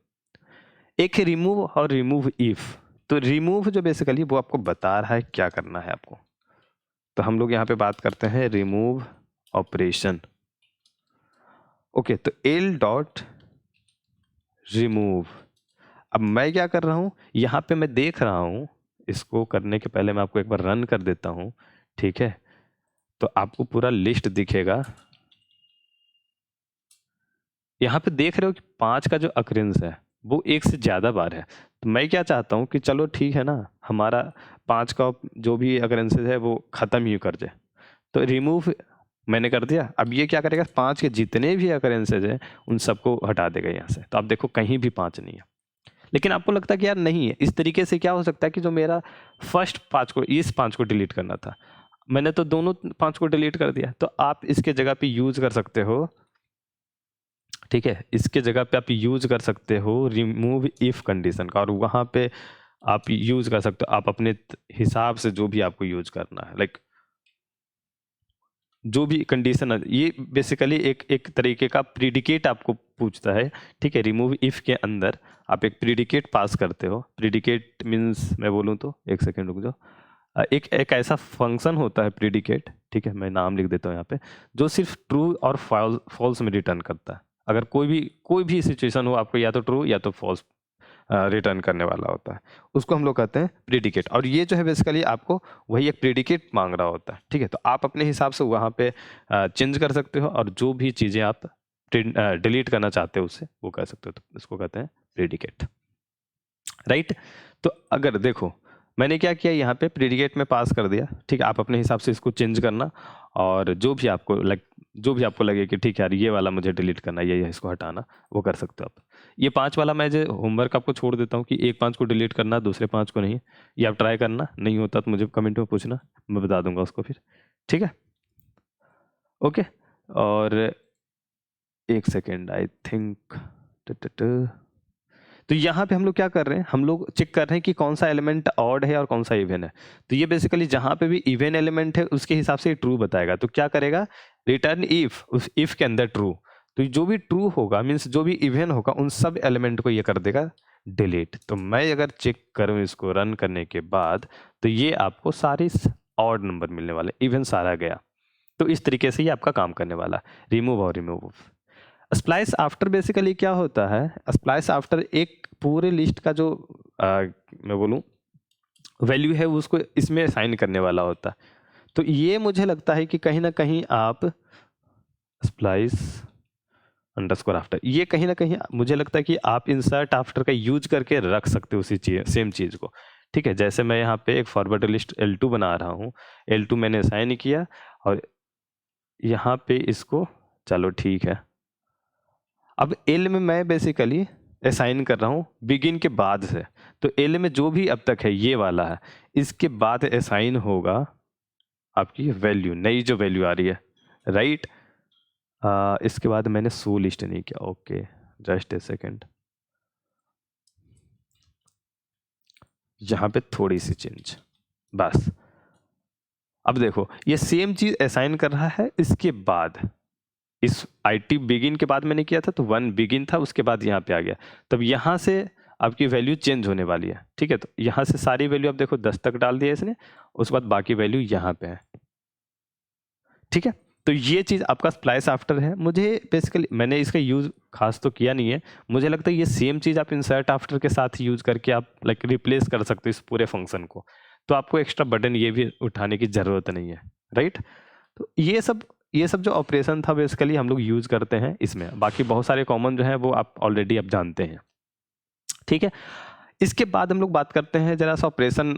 एक है रिमूव और रिमूव इफ। तो रिमूव जो बेसिकली वो आपको बता रहा है क्या करना है आपको, तो हम लोग यहाँ पे बात करते हैं रिमूव ऑपरेशन। ओके, तो एल डॉट रिमूव। अब मैं क्या कर रहा हूँ, यहाँ पे मैं देख रहा हूँ, इसको करने के पहले मैं आपको एक बार रन कर देता हूँ, ठीक है। तो आपको पूरा लिस्ट दिखेगा, यहाँ पे देख रहे हो कि 5 का जो अक्रेंस है वो 1 से ज़्यादा बार है। तो मैं क्या चाहता हूँ कि चलो ठीक है ना, हमारा 5 का जो भी अक्रेंसेज है वो ख़त्म ही कर जाए। तो रिमूव मैंने कर दिया। अब ये क्या करेगा, 5 के जितने भी अक्रेंसेज हैं उन सबको हटा देगा यहाँ से। तो आप देखो कहीं भी 5 नहीं है, लेकिन आपको लगता है कि यार नहीं है। इस तरीके से क्या हो सकता है कि जो मेरा फर्स्ट 5 को, इस 5 को डिलीट करना था, मैंने तो दोनों 5 को डिलीट कर दिया। तो आप इसके जगह पे यूज कर सकते हो, ठीक है, इसके जगह पे आप यूज कर सकते हो रिमूव इफ कंडीशन का, और वहाँ पे आप यूज कर सकते हो आप अपने हिसाब से जो भी आपको यूज करना है, लाइक जो भी कंडीशन है। ये बेसिकली एक तरीके का प्रीडिकेट आपको पूछता है, ठीक है। रिमूव इफ के अंदर आप एक प्रीडिकेट पास करते हो। प्रीडिकेट मीन्स मैं बोलूँ तो, एक सेकेंड रुक जाओ, एक ऐसा फंक्शन होता है प्रीडिकेट, ठीक है, मैं नाम लिख देता हूँ यहाँ पे, जो सिर्फ ट्रू और फॉल्स में रिटर्न करता है। अगर कोई भी सिचुएशन हो, आपको या तो ट्रू या तो फॉल्स रिटर्न करने वाला होता है, उसको हम लोग कहते हैं प्रीडिकेट। और ये जो है बेसिकली आपको वही एक प्रीडिकेट मांग रहा होता है, ठीक है। तो आप अपने हिसाब से वहाँ पे चेंज कर सकते हो, और जो भी चीज़ें आप डिलीट करना चाहते हो उससे वो कर सकते हो। तो इसको कहते हैं प्रीडिकेट, राइट। तो अगर देखो मैंने क्या किया, यहाँ पे प्रीडिकेट में पास कर दिया, ठीक है। आप अपने हिसाब से इसको चेंज करना, और जो भी आपको लगे कि ठीक है यार ये वाला मुझे डिलीट करना है, ये इसको हटाना, वो कर सकते हो आप। ये 5 वाला मैं जो होमवर्क आपको छोड़ देता हूँ कि एक 5 को डिलीट करना, दूसरे 5 को नहीं। ये आप ट्राई करना, नहीं होता तो मुझे कमेंट में पूछना, मैं बता दूंगा उसको फिर, ठीक है। ओके, और एक सेकेंड, आई थिंक तो यहाँ पे हम लोग क्या कर रहे हैं, हम लोग चेक कर रहे हैं कि कौन सा एलिमेंट ऑड है और कौन सा इवन है। तो ये बेसिकली जहाँ पे भी इवन एलिमेंट है उसके हिसाब से ट्रू बताएगा। तो क्या करेगा, रिटर्न इफ, उस इफ के अंदर ट्रू। तो जो भी ट्रू होगा मीन्स जो भी इवन होगा उन सब एलिमेंट को ये कर देगा डिलीट। तो मैं अगर चेक करूँ इसको रन करने के बाद, तो ये आपको सारे ऑड नंबर मिलने वाले, इवन सारा गया। तो इस तरीके से ये आपका काम करने वाला, रिमूव और रिमूव। स्प्लाइस आफ्टर बेसिकली क्या होता है, स्प्लाइस आफ्टर एक पूरे लिस्ट का जो मैं बोलूँ वैल्यू है उसको इसमें असाइन करने वाला होता है। तो ये मुझे लगता है कि कहीं ना कहीं आप स्प्लाइस अंडरस्कोर आफ्टर, ये कहीं ना कहीं मुझे लगता है कि आप इंसर्ट आफ्टर का यूज करके रख सकते हो उसी चीज, सेम चीज़ को। ठीक है, जैसे मैं यहाँ पे एक फॉरवर्ड लिस्ट L2 बना रहा हूँ, L2 मैंने असाइन किया और यहाँ पे इसको, चलो ठीक है, अब L में मैं बेसिकली असाइन कर रहा हूँ बिगिन के बाद से। तो L में जो भी अब तक है ये वाला है, इसके बाद असाइन होगा आपकी वैल्यू, नई जो वैल्यू आ रही है, राइट। इसके बाद मैंने सो लिस्ट नहीं किया, ओके जस्ट ए सेकेंड, यहाँ पे थोड़ी सी चेंज बस। अब देखो ये सेम चीज असाइन कर रहा है, इसके बाद इस IT बिगिन के बाद मैंने किया था तो 1 बिगिन था, उसके बाद यहाँ पे आ गया। तब यहाँ से आपकी वैल्यू चेंज होने वाली है। ठीक है, तो यहाँ से सारी वैल्यू आप देखो 10 तक डाल दिया इसने, उसके बाद बाकी वैल्यू यहाँ पे है। ठीक है, तो ये चीज़ आपका स्प्लाइस आफ्टर है। मुझे बेसिकली मैंने इसका यूज़ खास तो किया नहीं है, मुझे लगता है ये सेम चीज़ आप इंसर्ट आफ्टर के साथ यूज़ करके आप लाइक रिप्लेस कर सकते हो इस पूरे फंक्शन को। तो आपको एक्स्ट्रा बर्डन ये भी उठाने की ज़रूरत नहीं है, राइट। तो ये सब जो ऑपरेशन था बेसिकली हम लोग यूज़ करते हैं इसमें। बाकी बहुत सारे कॉमन जो है वो आप ऑलरेडी आप जानते हैं। ठीक है, इसके बाद हम लोग बात करते हैं जरा सा ऑपरेशन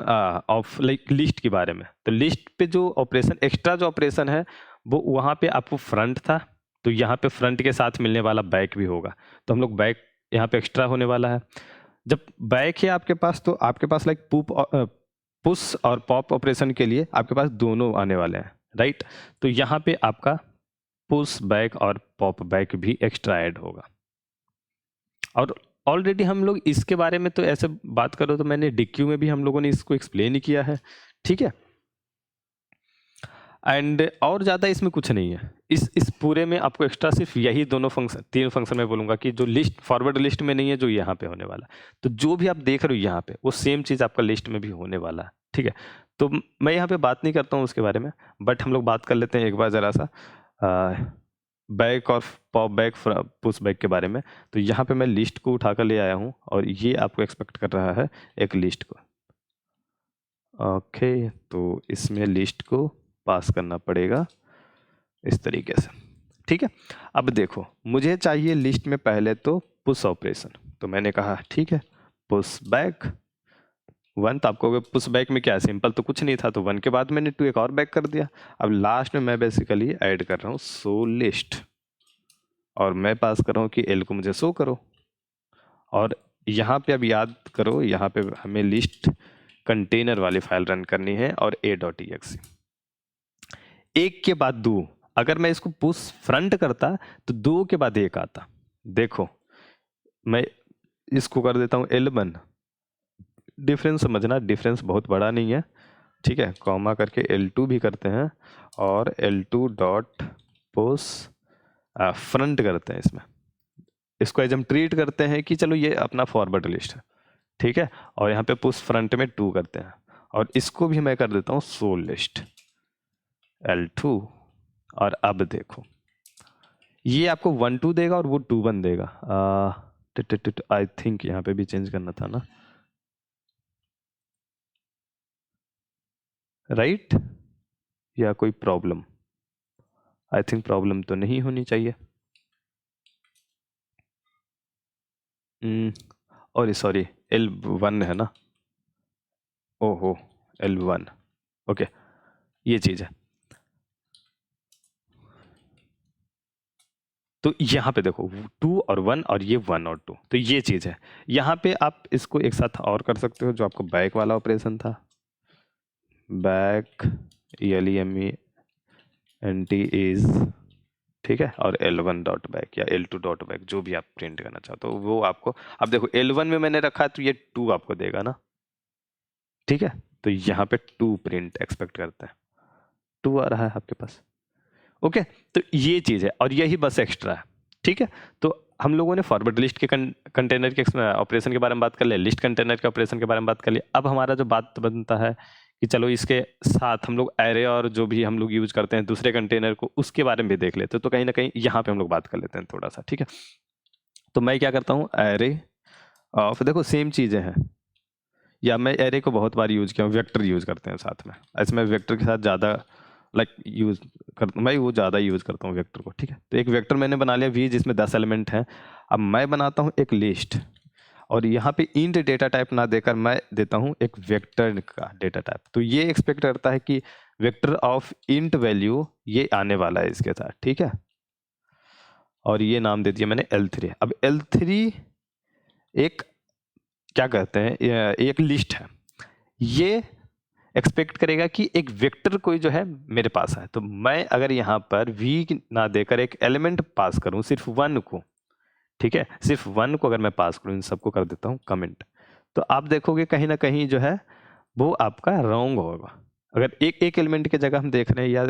ऑफ लाइक लिस्ट के बारे में। तो लिस्ट पे जो ऑपरेशन, एक्स्ट्रा जो ऑपरेशन है वो वहाँ पे आपको फ्रंट था, तो यहाँ पे फ्रंट के साथ मिलने वाला बैक भी होगा। तो हम लोग बैक यहाँ पे एक्स्ट्रा होने वाला है। जब बैक है आपके पास तो आपके पास लाइक पुश और पॉप ऑपरेशन के लिए आपके पास दोनों आने वाले हैं, राइट। तो यहाँ पे आपका पुश बैक और पॉप बैक भी एक्स्ट्रा ऐड होगा। और ऑलरेडी हम लोग इसके बारे में तो ऐसे बात करो तो मैंने DQ में भी हम लोगों ने इसको एक्सप्लेन ही किया है। ठीक है, एंड और ज़्यादा इसमें कुछ नहीं है। इस पूरे में आपको एक्स्ट्रा सिर्फ यही दोनों फंक्शन, 3 फंक्शन में बोलूँगा कि जो लिस्ट फॉरवर्ड लिस्ट में नहीं है, जो यहाँ पे होने वाला। तो जो भी आप देख रहे हो यहाँ पे वो सेम चीज़ आपका लिस्ट में भी होने वाला है। ठीक है, तो मैं यहाँ पे बात नहीं करता हूँ उसके बारे में, बट हम लोग बात कर लेते हैं एक बार ज़रा सा बैक और पॉप बैक पुश बैक के बारे में। तो यहाँ पे मैं लिस्ट को उठा कर ले आया हूँ और ये आपको एक्सपेक्ट कर रहा है एक लिस्ट को। ओके, तो इसमें लिस्ट को पास करना पड़ेगा इस तरीके से। ठीक है, अब देखो मुझे चाहिए लिस्ट में पहले तो पुश ऑपरेशन। तो मैंने कहा ठीक है पुश बैक 1, तो आपको पुश बैक में क्या है, सिंपल तो कुछ नहीं था, तो 1 के बाद मैंने 2 एक और बैक कर दिया। अब लास्ट में मैं बेसिकली ऐड कर रहा हूँ सो लिस्ट, और मैं पास कर रहा हूँ कि L को मुझे शो करो। और यहाँ पे अब याद करो, यहाँ पे हमें लिस्ट कंटेनर वाली फाइल रन करनी है और a.exe, एक के बाद 2। अगर मैं इसको पुश फ्रंट करता तो 2 के बाद 1 आता। देखो मैं इसको कर देता हूँ L1, डिफरेंस समझना, डिफरेंस बहुत बड़ा नहीं है। ठीक है, कॉमा करके L2 भी करते हैं और L2 डॉट पुश फ्रंट करते हैं। इसमें इसको एज हम ट्रीट करते हैं कि चलो ये अपना फॉरवर्ड लिस्ट है। ठीक है, और यहाँ पे पुश फ्रंट में 2 करते हैं और इसको भी मैं कर देता हूँ सो लिस्ट L2। और अब देखो ये आपको 1 2 देगा और वो 2 1 देगा। आई थिंक यहाँ पे भी चेंज करना था ना, राइट या कोई प्रॉब्लम? आई थिंक प्रॉब्लम तो नहीं होनी चाहिए। और सॉरी L1 है ना, ओहो L1, ओके ये चीज़ है। तो यहाँ पे देखो 2 और 1 और ये 1 और 2, तो ये चीज़ है। यहाँ पे आप इसको एक साथ और कर सकते हो, जो आपको बैक वाला ऑपरेशन था, बैक ELEMENT इज, ठीक है, और L1 डॉट बैक या L2 डॉट बैक जो भी आप प्रिंट करना चाहते हो वो आपको, अब देखो L1 में मैंने रखा है तो ये 2 आपको देगा ना, ठीक है, तो यहाँ पे 2 प्रिंट एक्सपेक्ट करते हैं, 2 आ रहा है आपके पास। ओके, तो ये चीज़ है और यही बस एक्स्ट्रा है, ठीक है। तो हम लोगों ने फॉरवर्ड लिस्ट के कंटेनर के ऑपरेशन के बारे में बात कर लिया, लिस्ट कंटेनर के ऑपरेशन के बारे में बात कर लिया। अब हमारा जो बात बनता है कि चलो इसके साथ हम लोग एरे और जो भी हम लोग यूज करते हैं दूसरे कंटेनर को, उसके बारे में भी देख लेते हैं। तो कहीं ना कहीं यहाँ पे हम लोग बात कर लेते हैं थोड़ा सा, ठीक है। तो मैं क्या करता हूँ, एरे ऑफ, देखो सेम चीज़ें हैं, या मैं एरे को बहुत बार यूज किया हूँ, वेक्टर यूज करते हैं साथ में, ऐसे मैं वेक्टर के साथ ज़्यादा लाइक यूज करता हूँ, मैं वो ज़्यादा यूज करता हूँ वेक्टर को, ठीक है। तो एक वेक्टर मैंने बना लिया वी जिसमें 10 एलिमेंट हैं। अब मैं बनाता हूँ एक लिस्ट, और यहाँ पे इंट डेटा टाइप ना देकर मैं देता हूँ एक वेक्टर का डेटा टाइप। तो ये एक्सपेक्ट करता है कि वेक्टर ऑफ इंट वैल्यू ये आने वाला है इसके साथ, ठीक है। और ये नाम दे दिया मैंने L3। अब L3 एक क्या कहते हैं, एक लिस्ट है, ये एक्सपेक्ट करेगा कि एक वेक्टर कोई जो है मेरे पास है। तो मैं अगर यहाँ पर v ना देकर एक एलिमेंट पास करूँ, सिर्फ 1 को, ठीक है, सिर्फ 1 को अगर मैं पास करूँ, इन सबको कर देता हूँ कमेंट, तो आप देखोगे कहीं ना कहीं जो है वो आपका रॉन्ग होगा। अगर एक एक एलिमेंट की जगह हम देख रहे हैं, या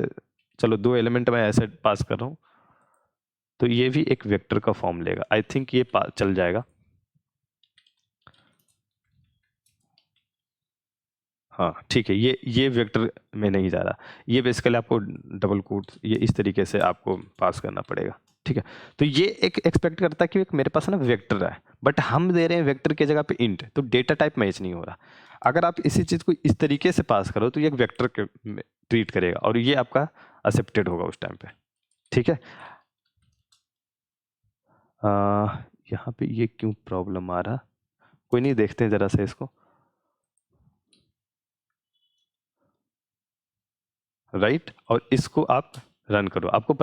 चलो 2 एलिमेंट मैं ऐसे पास कर रहा हूँ, तो ये भी एक वेक्टर का फॉर्म लेगा। आई थिंक ये चल जाएगा, हाँ ठीक है। ये वेक्टर में नहीं जा रहा, ये बेसिकली आपको डबल कोट ये इस तरीके से आपको पास करना पड़ेगा, ठीक है। तो ये एक एक्सपेक्ट करता है कि एक मेरे पास ना वेक्टर है, बट हम दे रहे हैं वेक्टर की जगह पे इंट, तो डेटा टाइप मैच नहीं हो रहा। अगर आप इसी चीज़ को इस तरीके से पास करो तो ये एक वेक्टर के ट्रीट करेगा, और ये आपका एक्सेप्टेड होगा उस टाइम पे, ठीक है। यहाँ पे ये क्यों प्रॉब्लम आ रहा, कोई नहीं, देखते हैं जरा से इसको, राइट। और इसको आप रन करो, आपको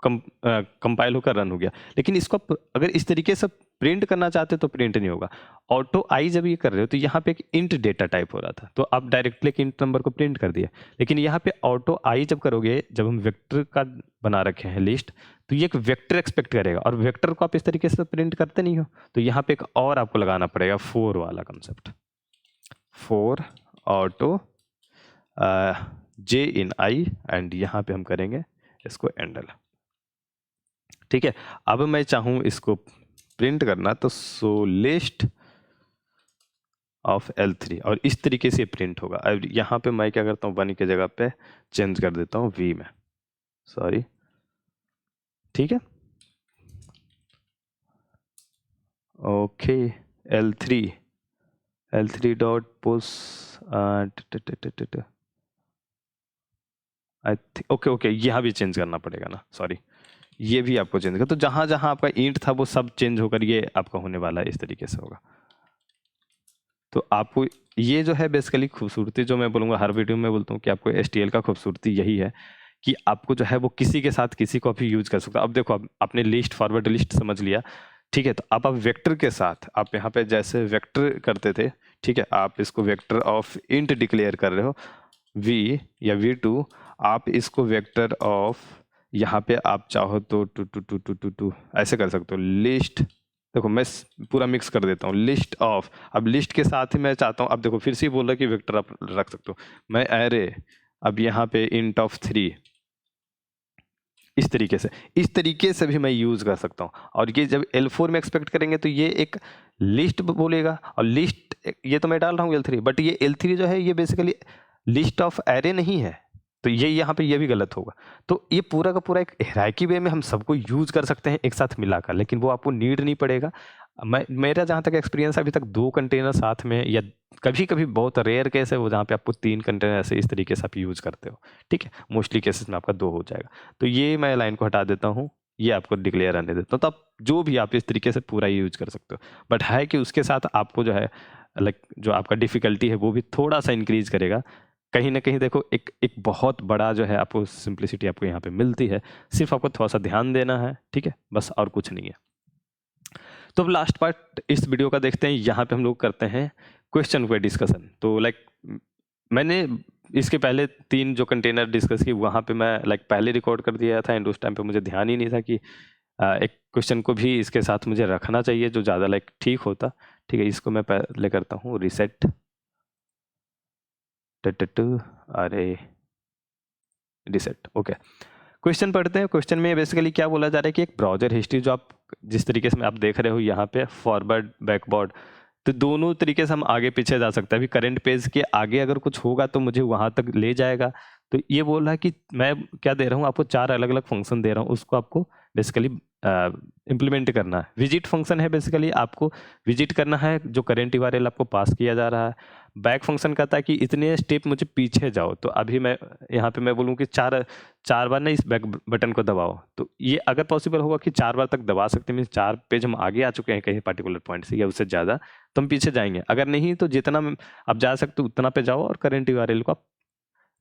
कंपाइल होकर रन हो गया। लेकिन इसको अगर इस तरीके से प्रिंट करना चाहते हो तो प्रिंट नहीं होगा। ऑटो आई जब ये कर रहे हो तो यहाँ पे एक इंट डेटा टाइप हो रहा था, तो आप डायरेक्टली एक इंट नंबर को प्रिंट कर दिया। लेकिन यहाँ पे ऑटो आई जब करोगे, जब हम वेक्टर का बना रखे हैं लिस्ट, तो ये एक वेक्टर एक्सपेक्ट करेगा, और वेक्टर को आप इस तरीके से प्रिंट करते नहीं हो, तो यहाँ पे एक और आपको लगाना पड़ेगा 4 वाला concept, 4 auto J in I, and यहाँ पे हम करेंगे इसको एंडल, ठीक है। अब मैं चाहूँ इसको प्रिंट करना, तो सो लिस्ट ऑफ L3, और इस तरीके से प्रिंट होगा। अब यहाँ पे मैं क्या करता हूँ, 1 की जगह पे चेंज कर देता हूँ V में, सॉरी, ठीक है। Okay, L3 dot post, okay, यहाँ भी चेंज करना पड़ेगा ना, सॉरी, ये भी आपको चेंज कर, तो जहां जहां आपका इंट था वो सब चेंज होकर ये आपका होने वाला है, इस तरीके से होगा। तो आपको ये जो है बेसिकली खूबसूरती, जो मैं बोलूँगा हर वीडियो में बोलता हूँ कि आपको STL का खूबसूरती यही है कि आपको जो है वो किसी के साथ किसी को भी यूज कर सकते हो। अब देखो, आपने लिस्ट, फॉरवर्ड लिस्ट समझ लिया, ठीक है। तो अब आप वेक्टर के साथ, आप यहाँ पे जैसे वेक्टर करते थे, ठीक है, आप इसको वेक्टर ऑफ इंट डिक्लेयर कर रहे हो V या V2, आप इसको वेक्टर ऑफ, यहाँ पे आप चाहो तो टू ऐसे कर सकते हो, लिस्ट, देखो मैं पूरा मिक्स कर देता हूँ, लिस्ट ऑफ, अब लिस्ट के साथ ही मैं चाहता हूँ, अब देखो फिर से बोल रहा कि वेक्टर आप रख सकते हो, मैं एरे, अब यहाँ पे इंट ऑफ 3, इस तरीके से भी मैं यूज कर सकता हूँ। और ये जब L4 में एक्सपेक्ट करेंगे तो ये एक लिस्ट बोलेगा, और लिस्ट ये तो मैं डाल रहा हूँ L3, बट ये L3 जो है ये बेसिकली लिस्ट ऑफ एरे नहीं है, तो ये यहाँ पे ये भी गलत होगा। तो ये पूरा का पूरा एक हायरार्की वे में हम सबको यूज कर सकते हैं एक साथ मिलाकर, लेकिन वो आपको नीड नहीं पड़ेगा। मेरा जहाँ तक एक्सपीरियंस है अभी तक 2 कंटेनर साथ में, या कभी कभी बहुत रेयर केस है वो जहाँ पे आपको 3 कंटेनर ऐसे इस तरीके से आप यूज करते हो, ठीक है। मोस्टली केसेस में आपका 2 हो जाएगा। तो ये मैं लाइन को हटा देता हूँ, ये आपको डिक्लेयर रहने देता हूँ, तो आप जो भी आप इस तरीके से पूरा यूज कर सकते हो। बट है कि उसके साथ आपको जो है लाइक जो आपका डिफिकल्टी है वो भी थोड़ा सा इंक्रीज करेगा। कहीं ना कहीं देखो एक बहुत बड़ा जो है आपको सिंप्लिसिटी आपको यहाँ पे मिलती है, सिर्फ आपको थोड़ा सा ध्यान देना है, ठीक है, बस, और कुछ नहीं है। तो अब लास्ट पार्ट इस वीडियो का देखते हैं, यहाँ पे हम लोग करते हैं क्वेश्चन पे डिस्कशन। तो लाइक मैंने इसके पहले 3 जो कंटेनर डिस्कस की वहाँ पे मैं पहले रिकॉर्ड कर दिया था, एंड उस टाइम पे मुझे ध्यान ही नहीं था कि एक क्वेश्चन को भी इसके साथ मुझे रखना चाहिए जो ज़्यादा ठीक होता। ठीक है, इसको मैं पहले करता हूँ रीसेट। अरे रीसेट, ओके। क्वेश्चन पढ़ते हैं। क्वेश्चन में बेसिकली क्या बोला जा रहा है कि एक ब्राउजर हिस्ट्री जो आप जिस तरीके से आप देख रहे हो यहाँ पे फॉरवर्ड बैकवर्ड, तो दोनों तरीके से हम आगे पीछे जा सकते हैं। अभी करंट पेज के आगे अगर कुछ होगा तो मुझे वहाँ तक ले जाएगा। तो ये बोल रहा है कि मैं क्या दे रहा हूँ आपको, 4 अलग अलग फंक्शन दे रहा हूँ, उसको आपको बेसिकली इम्प्लीमेंट करना है। विजिट फंक्शन है, बेसिकली आपको विजिट करना है जो करंट यूआरएल आपको पास किया जा रहा है। बैक फंक्शन कहता है कि इतने स्टेप मुझे पीछे जाओ, तो अभी मैं यहाँ पे मैं बोलूँ कि चार बार ना इस बैक बटन को दबाओ, तो ये अगर पॉसिबल होगा कि 4 बार तक दबा सकते हैं, मीन्स 4 पेज हम आगे आ चुके हैं कहीं पर्टिकुलर पॉइंट से या उससे ज़्यादा, तो हम पीछे जाएंगे। अगर नहीं तो जितना आप जा सकते हो उतना पे जाओ और करंट यूआरएल को आप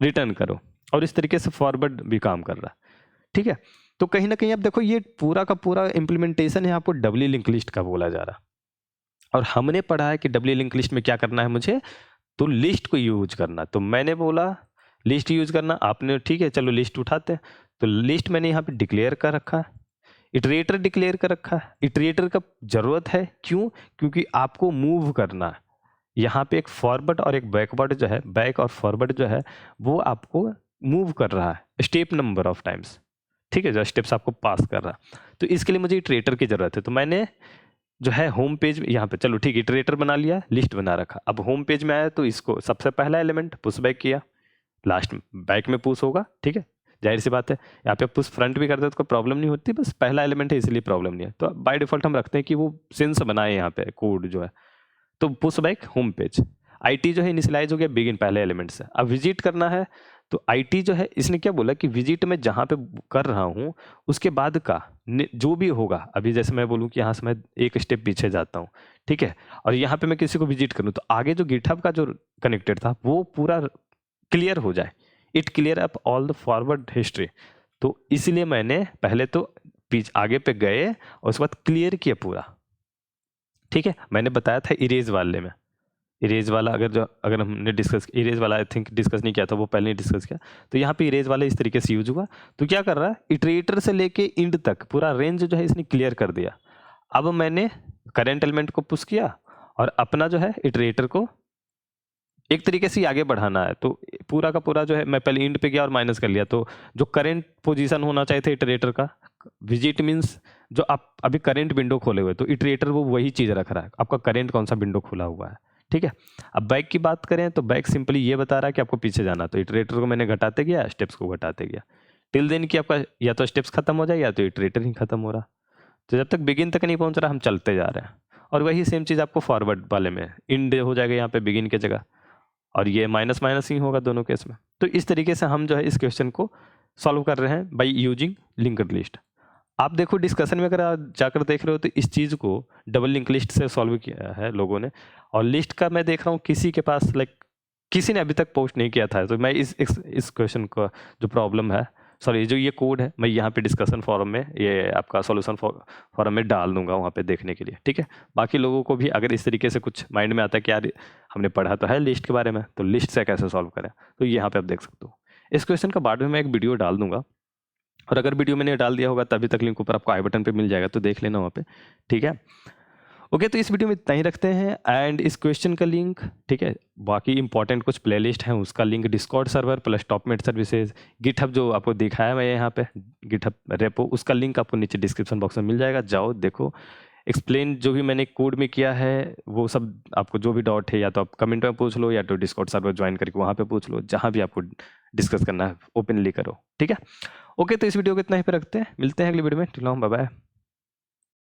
रिटर्न करो, और इस तरीके से फॉरवर्ड भी काम कर रहा है। ठीक है, तो कहीं ना कहीं आप देखो ये पूरा का पूरा इम्प्लीमेंटेशन है आपको डब्ल्यू लिंक लिस्ट का बोला जा रहा, और हमने पढ़ा है कि डब्ल्यू लिंक लिस्ट में क्या करना है मुझे, तो लिस्ट को यूज करना। तो मैंने बोला लिस्ट यूज करना, आपने ठीक है चलो लिस्ट उठाते हैं। तो लिस्ट मैंने यहाँ पे डिक्लेयर कर रखा है, इटरेटर डिक्लेयर कर रखा है। इटरेटर का जरूरत है, क्यों? क्योंकि आपको मूव करना है। यहाँ पे एक फॉरवर्ड और एक बैकवर्ड जो है, बैक और फॉरवर्ड जो है वो आपको मूव कर रहा है स्टेप नंबर ऑफ टाइम्स। ठीक है, जो स्टेप्स आपको पास कर रहा है, तो इसके लिए मुझे इटरेटर की जरूरत है। तो मैंने जो है होम पेज यहाँ पे, चलो ठीक, इटरेटर बना लिया, लिस्ट बना रखा। अब होम पेज में आया तो इसको सबसे पहला एलिमेंट पुश बैक किया, लास्ट में बैक में पुश होगा। ठीक है, जाहिर सी बात है, यहाँ पे पुश फ्रंट भी करते तो कोई प्रॉब्लम नहीं होती, बस पहला एलिमेंट है इसलिए प्रॉब्लम नहीं है। तो बाय डिफॉल्ट हम रखते हैं कि वो सिंस बनाए यहाँ पे कोड जो है। तो push back home page, IT जो है इनिशियलाइज हो गया बिगिन पहले एलिमेंट से। अब विजिट करना है, तो आईटी जो है इसने क्या बोला कि विजिट में जहाँ पे कर रहा हूँ उसके बाद का जो भी होगा, अभी जैसे मैं बोलूँ कि यहाँ से मैं एक स्टेप पीछे जाता हूँ, ठीक है, और यहाँ पे मैं किसी को विजिट करूँ, तो आगे जो गिटहब का जो कनेक्टेड था वो पूरा क्लियर हो जाए, it clear up all the forward history. तो इसलिए मैंने पहले तो आगे पे गए और उसके बाद क्लियर किया पूरा। ठीक है, मैंने बताया था इरेज वाले में, इरेज वाला अगर हमने डिस्कस, इरेज वाला आई थिंक डिस्कस नहीं किया था, वो पहले ही डिस्कस किया। तो यहाँ पे इरेज वाला इस तरीके से यूज हुआ। तो क्या कर रहा है, इटरेटर से लेके इंड तक पूरा रेंज जो है इसने क्लियर कर दिया। अब मैंने करंट एलिमेंट को पुश किया और अपना जो है इटरेटर को एक तरीके से आगे बढ़ाना है। तो पूरा का पूरा जो है मैं पहले इंड पे गया और माइनस कर लिया। तो जो करंट पोजीशन होना चाहिए था इटरेटर का, विजिट मीन्स जो आप अभी करंट विंडो खोले हुए, तो इटरेटर वो वही चीज़ रख रहा है, आपका करंट कौन सा विंडो खुला हुआ है। ठीक है, अब बैक की बात करें तो बैक सिंपली ये बता रहा है कि आपको पीछे जाना, तो इटरेटर को मैंने घटाते गया, स्टेप्स को घटाते गया, टिल देन कि आपका या तो स्टेप्स खत्म हो जाए या तो इटरेटर ही खत्म हो रहा। तो जब तक बिगिन तक नहीं पहुंच रहा हम चलते जा रहे हैं। और वही सेम चीज़ आपको फॉरवर्ड वाले में इंड हो जाएगा यहाँ पे बिगिन की जगह, और ये माइनस माइनस ही होगा दोनों केस में। तो इस तरीके से हम जो है इस क्वेश्चन को सॉल्व कर रहे हैं बाय यूजिंग लिंक्ड लिस्ट। आप देखो डिस्कशन में अगर आप जाकर देख रहे हो तो इस चीज़ को डबल लिंक लिस्ट से सॉल्व किया है लोगों ने, और लिस्ट का मैं देख रहा हूँ किसी के पास किसी ने अभी तक पोस्ट नहीं किया था। तो मैं इस क्वेश्चन का जो प्रॉब्लम है, सॉरी जो ये कोड है, मैं यहाँ पे डिस्कशन फॉरम में, ये आपका सॉल्यूशन फॉरम में डाल दूंगा वहाँ पे देखने के लिए। ठीक है, बाकी लोगों को भी अगर इस तरीके से कुछ माइंड में आता है कि यार हमने पढ़ा तो है लिस्ट के बारे में, तो लिस्ट से कैसे सॉल्व करें, तो यहाँ पे आप देख सकते हो। इस क्वेश्चन का बाद में मैं एक वीडियो डाल दूंगा, और अगर वीडियो मैंने डाल दिया होगा तभी तक लिंक ऊपर आपको आई बटन पे मिल जाएगा, तो देख लेना वहाँ पे। ठीक है, ओके, तो इस वीडियो में इतना ही रखते हैं, एंड इस क्वेश्चन का लिंक, ठीक है, बाकी इंपॉर्टेंट कुछ प्लेलिस्ट हैं उसका link, discord server plus Topmate services, GitHub जो आपको दिखाया मैं यहाँ पे गिटहब रेपो, उसका लिंक आपको नीचे डिस्क्रिप्शन बॉक्स में मिल जाएगा, जाओ देखो। एक्सप्लेन जो भी मैंने कोड में किया है वो सब आपको जो भी डाउट है या तो आप कमेंट में पूछ लो या तो डिस्कॉर्ड सर्वर ज्वाइन करके वहाँ पे पूछ लो, जहाँ भी आपको डिस्कस करना है ओपनली करो। ठीक है, ओके, तो इस वीडियो को इतना ही पे रखते हैं, मिलते हैं अगली वीडियो में। Bye bye.